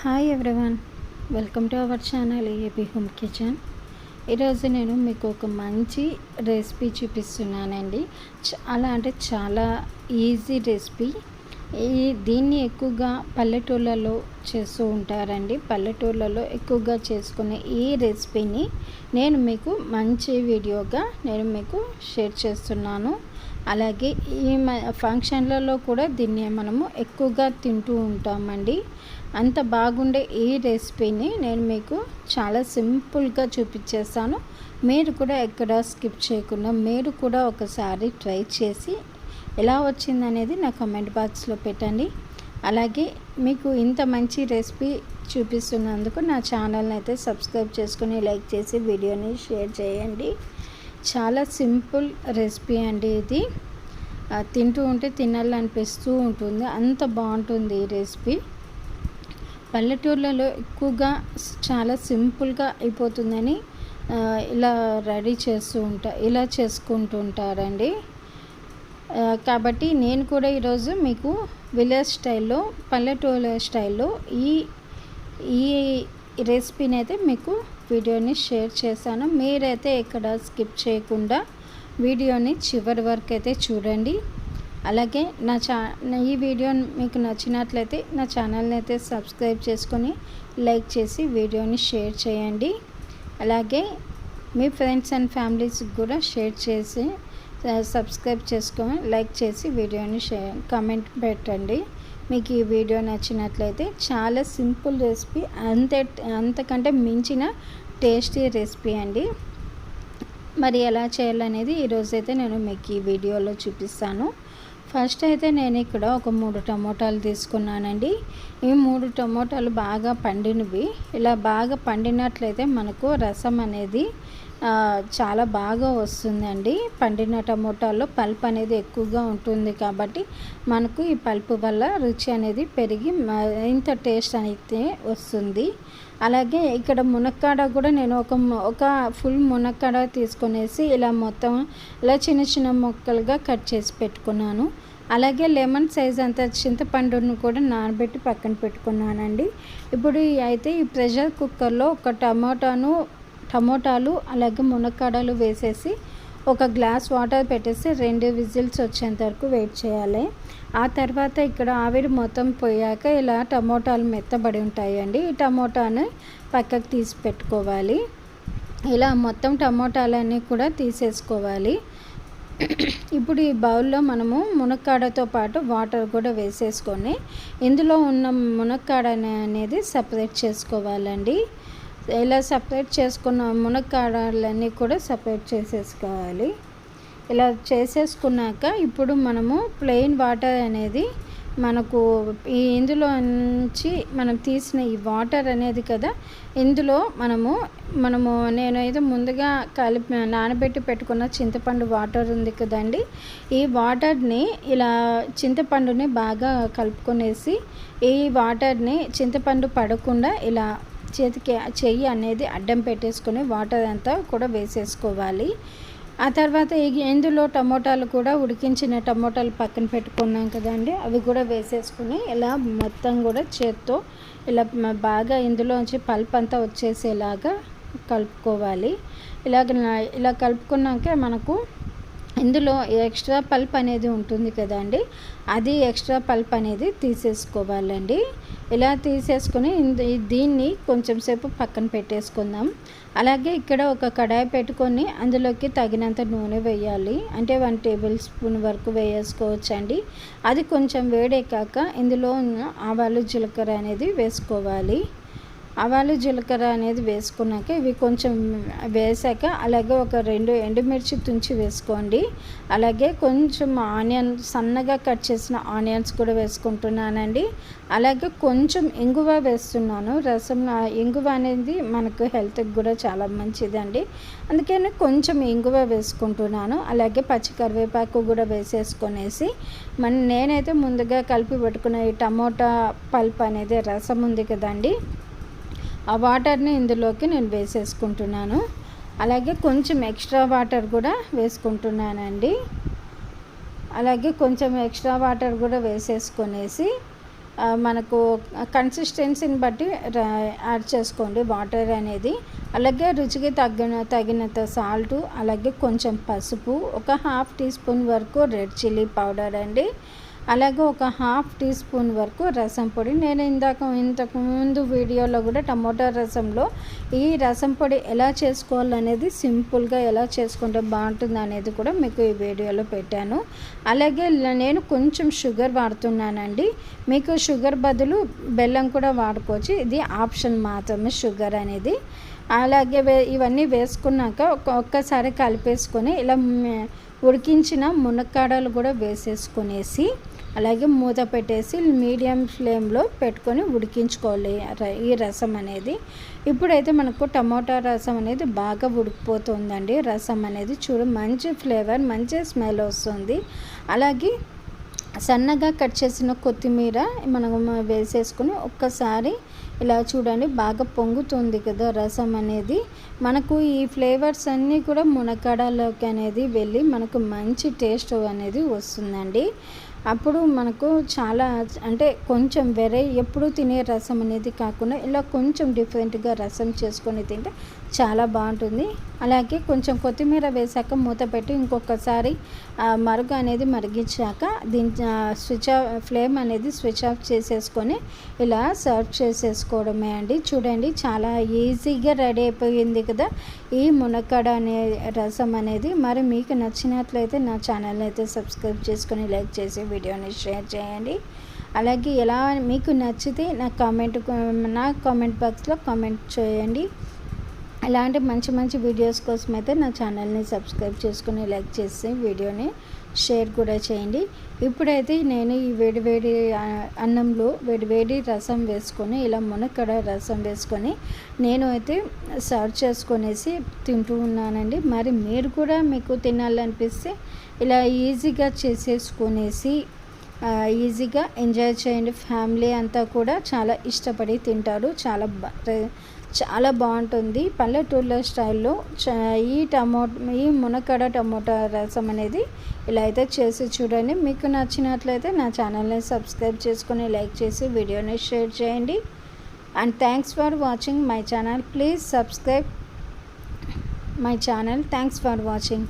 Hi everyone, welcome to our channel AP home kitchen. ఈరోజు నేను మీకు ఒక మంచి రెసిపీ చూపిస్తున్నానండి. చాలా ఈజీ రెసిపీ. దీన్ని ఎక్కువగా పల్లెటూళ్ళలో చేస్తూ ఉంటారండి. పల్లెటూళ్ళలో ఎక్కువగా చేసుకునే ఈ రెసిపీని నేను మీకు మంచి వీడియోగా షేర్ చేస్తున్నాను. అలాగే ఈ ఫంక్షన్లలో కూడా దీన్ని మనము ఎక్కువగా తింటూ ఉంటామండి. అంత బాగుండే ఈ రెసిపీని నేను మీకు చాలా సింపుల్గా చూపించేస్తాను. మీరు కూడా ఎక్కడ స్కిప్ చేయకుండా మీరు కూడా ఒకసారి ట్రై చేసి ఎలా వచ్చిందనేది నా కామెంట్ బాక్స్లో పెట్టండి. అలాగే మీకు ఇంత మంచి రెసిపీ చూపిస్తున్నందుకు నా ఛానల్ని అయితే సబ్స్క్రైబ్ చేసుకుని లైక్ చేసి వీడియోని షేర్ చేయండి. చాలా సింపుల్ రెసిపీ అండి. ఇది తింటూ ఉంటే తినాలనిపిస్తూ ఉంటుంది, అంత బాగుంటుంది ఈ రెసిపీ. పల్లెటూర్లలో ఎక్కువగా చాలా సింపుల్గా అయిపోతుందని ఇలా రెడీ ఇలా చేసుకుంటూ ఉంటారండి. కాబట్టి నేను కూడా ఈరోజు మీకు విలేజ్ స్టైల్లో, పల్లెటూరు స్టైల్లో ఈ రెసిపీని అయితే మీకు వీడియోని షేర్ చేశాను. మీరైతే ఇక్కడ స్కిప్ చేయకుండా వీడియోని చివరి వరకు అయితే చూడండి. అలాగే ఈ వీడియో మీకు నచ్చినట్లయితే నా ఛానల్ని అయితే సబ్స్క్రైబ్ చేసుకొని లైక్ చేసి వీడియోని షేర్ చేయండి. అలాగే మీ ఫ్రెండ్స్ అండ్ ఫ్యామిలీస్కి కూడా షేర్ చేసి సబ్స్క్రైబ్ చేసుకొని లైక్ చేసి వీడియోని కామెంట్ పెట్టండి. మీకు ఈ వీడియో నచ్చినట్లయితే చాలా సింపుల్ రెసిపీ, అంతకంటే మించిన టేస్టీ రెసిపీ అండి. మరి ఎలా చేయాలనేది ఈరోజైతే నేను మీకు ఈ వీడియోలో చూపిస్తాను. ఫస్ట్ అయితే నేను ఇక్కడ ఒక 3 టమోటాలు తీసుకున్నానండి. ఈ 3 టమోటాలు బాగా పండినవి. ఇలా బాగా పండినట్లయితే మనకు రసం అనేది చాలా బాగా వస్తుందండి. పండిన టమోటాల్లో పల్ప్ అనేది ఎక్కువగా ఉంటుంది కాబట్టి మనకు ఈ పల్పు వల్ల రుచి అనేది పెరిగి ఇంత టేస్ట్ అయితే వస్తుంది. అలాగే ఇక్కడ మునక్కాడ కూడా నేను ఒక ఫుల్ మునక్కాడ తీసుకునేసి ఇలా మొత్తం ఇలా చిన్న చిన్న ముక్కలుగా కట్ చేసి పెట్టుకున్నాను. అలాగే లెమన్ సైజ్ అంత చింతపండును కూడా నానబెట్టి పక్కన పెట్టుకున్నానండి. ఇప్పుడు అయితే ఈ ప్రెషర్ కుక్కర్లో ఒక టమోటాలు అలాగే మునక్కాడలు వేసేసి ఒక గ్లాస్ వాటర్ పెట్టేసి 2 విజిల్స్ వచ్చేంత వరకు వెయిట్ చేయాలి. ఆ తర్వాత ఇక్కడ ఆవిరి మొత్తం పోయాక ఇలా టమోటాలు మెత్తబడి ఉంటాయండి. ఈ టమోటాని పక్కకు తీసి పెట్టుకోవాలి. ఇలా మొత్తం టమోటాలన్నీ కూడా తీసేసుకోవాలి. ఇప్పుడు ఈ బౌల్లో మనము మునక్కాడతో పాటు వాటర్ కూడా వేసేసుకొని ఇందులో ఉన్న మునక్కాడ అనేది సపరేట్ చేసుకోవాలండి. ఇలా సపరేట్ చేసుకున్న మునక్కాడలన్నీ కూడా సపరేట్ చేసేసుకోవాలి. ఇలా చేసేసుకున్నాక ఇప్పుడు మనము ప్లెయిన్ వాటర్ అనేది మనకు ఇందులో నుంచి మనం తీసిన ఈ వాటర్ అనేది కదా, ఇందులో నేనైతే ముందుగా నానబెట్టి పెట్టుకున్న చింతపండు వాటర్ ఉంది కదండి, ఈ వాటర్ని ఇలా చింతపండుని బాగా కలుపుకొనేసి ఈ వాటర్ని చింతపండు పడకుండా ఇలా చెయ్యి అనేది అడ్డం పెట్టేసుకొని వాటర్ అంతా కూడా వేసేసుకోవాలి. ఆ తర్వాత ఇందులో టమోటాలు కూడా ఉడికించిన టమోటాలు పక్కన పెట్టుకున్నాం కదండి, అవి కూడా వేసేసుకుని ఇలా మొత్తం కూడా చేత్తో ఇలా బాగా ఇందులోంచి పల్ప్ అంతా వచ్చేసేలాగా కలుపుకోవాలి. ఇలా కలుపుకున్నాక మనకు ఇందులో ఎక్స్ట్రా పల్ప్ అనేది ఉంటుంది కదండి, అది ఎక్స్ట్రా పల్ప్ అనేది తీసేసుకోవాలండి. ఇలా తీసేసుకొని దీన్ని కొంచెం సేపు పక్కన పెట్టేసుకుందాం. అలాగే ఇక్కడ ఒక కడాయి పెట్టుకొని అందులోకి తగినంత నూనె వేయాలి. అంటే 1 టేబుల్ స్పూన్ వరకు వేసుకోవచ్చండి. అది కొంచెం వేడెక్కాక ఇందులో ఆవాలు జీలకర్ర అనేది వేసుకోవాలి. ఆవాలు జీలకర్ర అనేది వేసుకున్నాక ఇవి కొంచెం వేసాక అలాగే ఒక 2 ఎండుమిర్చి తుంచి వేసుకోండి. అలాగే కొంచెం సన్నగా కట్ చేసిన ఆనియన్స్ కూడా వేసుకుంటున్నానండి. అలాగే కొంచెం ఇంగువ వేస్తున్నాను. ఇంగువ అనేది మనకు హెల్త్కి కూడా చాలా మంచిదండి, అందుకని కొంచెం ఇంగువ వేసుకుంటున్నాను. అలాగే పచ్చి కరివేపాకు కూడా వేసేసుకొనేసి నేనైతే ముందుగా కలిపి పెట్టుకున్న ఈ టమోటా పల్ప్ అనేది రసం ఉంది కదండి, ఆ వాటర్ని ఇందులోకి నేను వేసేసుకుంటున్నాను. అలాగే కొంచెం ఎక్స్ట్రా వాటర్ కూడా వేసుకుంటున్నానండి. అలాగే కొంచెం ఎక్స్ట్రా వాటర్ కూడా వేసేసుకొనేసి మనకు కన్సిస్టెన్సీని బట్టి యాడ్ చేసుకోండి వాటర్ అనేది. అలాగే రుచికి తగినంత సాల్టు, అలాగే కొంచెం పసుపు, ఒక హాఫ్ టీ స్పూన్ వరకు రెడ్ చిల్లీ పౌడర్ అండి, అలాగే ఒక హాఫ్ టీ స్పూన్ వరకు రసం పొడి. నేను ఇంతకు ముందు వీడియోలో కూడా టమోటా రసంలో ఈ రసం పొడి ఎలా చేసుకోవాలనేది, సింపుల్గా ఎలా చేసుకుంటే బాగుంటుంది అనేది కూడా మీకు ఈ వీడియోలో పెట్టాను. అలాగే నేను కొంచెం షుగర్ వాడుతున్నానండి. మీకు షుగర్ బదులు బెల్లం కూడా వాడుకోవచ్చు, ఇది ఆప్షన్ మాత్రమే షుగర్ అనేది. అలాగే ఇవన్నీ వేసుకున్నాక ఒక్కసారి కలిపేసుకొని ఇలా ఉడికించిన మునక్కాడలు కూడా వేసేసుకునేసి అలాగే మూత పెట్టేసి మీడియం ఫ్లేమ్లో పెట్టుకొని ఉడికించుకోవాలి ఈ రసం అనేది. ఇప్పుడైతే మనకు టమోటా రసం అనేది బాగా ఉడికిపోతుందండి. రసం అనేది మంచి ఫ్లేవర్, మంచి స్మెల్ వస్తుంది. అలాగే సన్నగా కట్ చేసిన కొత్తిమీర మనం వేసేసుకుని ఒక్కసారి ఇలా చూడండి, బాగా పొంగుతుంది కదా రసం అనేది. మనకు ఈ ఫ్లేవర్స్ అన్నీ కూడా మునక్కాడలోకి అనేది వెళ్ళి మనకు మంచి టేస్ట్ అనేది వస్తుందండి. అప్పుడు మనకు చాలా అంటే కొంచెం ఎప్పుడు తినే రసం అనేది కాకుండా ఇలా కొంచెం డిఫరెంట్గా రసం చేసుకొని తింటే చాలా బాగుంటుంది. అలాగే కొంచెం కొత్తిమీర వేసాక మూత పెట్టి ఇంకొకసారి మరుగు అనేది మరిగించాక ఫ్లేమ్ అనేది స్విచ్ ఆఫ్ చేసేసుకొని ఇలా సర్వ్ చేసేసుకోవడమే అండి. చూడండి, చాలా ఈజీగా రెడీ అయిపోయింది కదా ఈ మునక్కాడ అనే రసం అనేది. మరి మీకు నచ్చినట్లయితే నా ఛానల్ని అయితే సబ్స్క్రైబ్ చేసుకొని లైక్ చేసి వీడియోని షేర్ చేయండి. అలాగే ఎలా మీకు నచ్చితే నా కామెంట్ బాక్స్లో కామెంట్ చేయండి. ఇలాంటి మంచి వీడియోస్ కోసం అయితే నా ఛానల్ని సబ్స్క్రైబ్ చేసుకుని లైక్ చేసి వీడియోని షేర్ కూడా చేయండి. ఇప్పుడైతే నేను ఈ వేడి అన్నంలో వేడి రసం వేసుకొని ఇలా మునక్కాడ రసం వేసుకొని నేను అయితే సర్వ్ చేసుకొనేసి తింటూ ఉన్నానండి. మరి మీరు కూడా మీకు తినాలనిపిస్తే ఇలా ఈజీగా చేసేసుకొనేసి ఈజీగా ఎంజాయ్ చేయండి. ఫ్యామిలీ అంతా కూడా చాలా ఇష్టపడి తింటారు. చాలా బాగుంటుంది పల్లెటూళ్ళ స్టైల్లో ఈ మునక్కాడ టమోటా రసం అనేది ఇలా అయితే చేసి చూడండి. మీకు నచ్చినట్లయితే నా ఛానల్ని సబ్స్క్రైబ్ చేసుకొని లైక్ చేసి వీడియోని షేర్ చేయండి. And thanks for watching my channel. Please subscribe my channel. Thanks for watching.